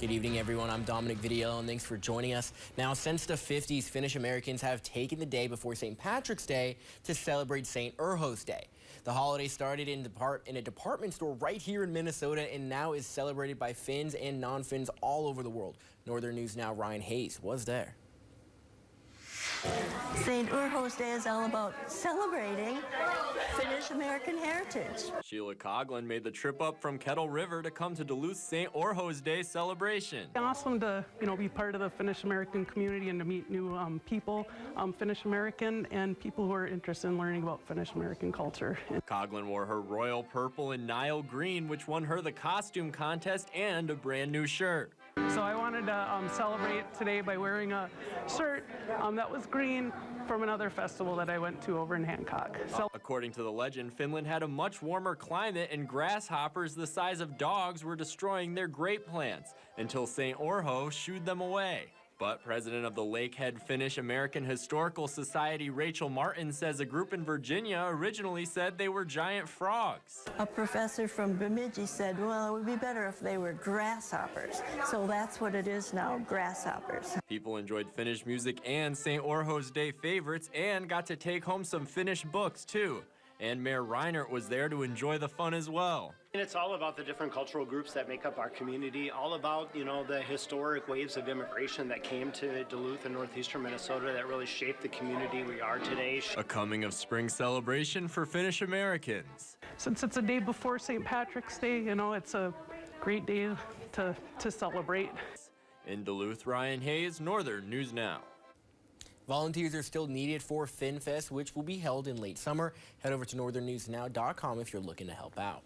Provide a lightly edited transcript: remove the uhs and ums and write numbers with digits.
Good evening, everyone. I'm Dominic Vidiello, and thanks for joining us. Now, since the 50s, Finnish Americans have taken the day before St. Patrick's Day to celebrate St. Urho's Day. The holiday started in a department store right here in Minnesota and now is celebrated by Finns and non-Finns all over the world. Northern News Now Ryan Hayes was there. St. Urho's Day is all about celebrating Finnish American heritage. Sheila Coughlin made the trip up from Kettle River to come to Duluth's St. Urho's Day celebration. Awesome to be part of the Finnish American community and to meet new people, Finnish American and people who are interested in learning about Finnish American culture. Coughlin wore her royal purple and Nile green, which won her the costume contest and a brand new shirt. So I wanted to celebrate today by wearing a shirt that was green from another festival that I went to over in Hancock. According to the legend, Finland had a much warmer climate and grasshoppers the size of dogs were destroying their grape plants until St. Urho shooed them away. But president of the Lakehead Finnish American Historical Society, Rachel Martin, says a group in Virginia originally said they were giant frogs. A professor from Bemidji said, well, it would be better if they were grasshoppers. So that's what it is now, grasshoppers. People enjoyed Finnish music and St. Urho's Day favorites and got to take home some Finnish books, too. And Mayor Reinert was there to enjoy the fun as well. And it's all about the different cultural groups that make up our community, all about, the historic waves of immigration that came to Duluth and northeastern Minnesota that really shaped the community we are today. A coming of spring celebration for Finnish Americans. Since it's a day before St. Patrick's Day, it's a great day to celebrate. In Duluth, Ryan Hayes, Northern News Now. Volunteers are still needed for FinFest, which will be held in late summer. Head over to northernnewsnow.com if you're looking to help out.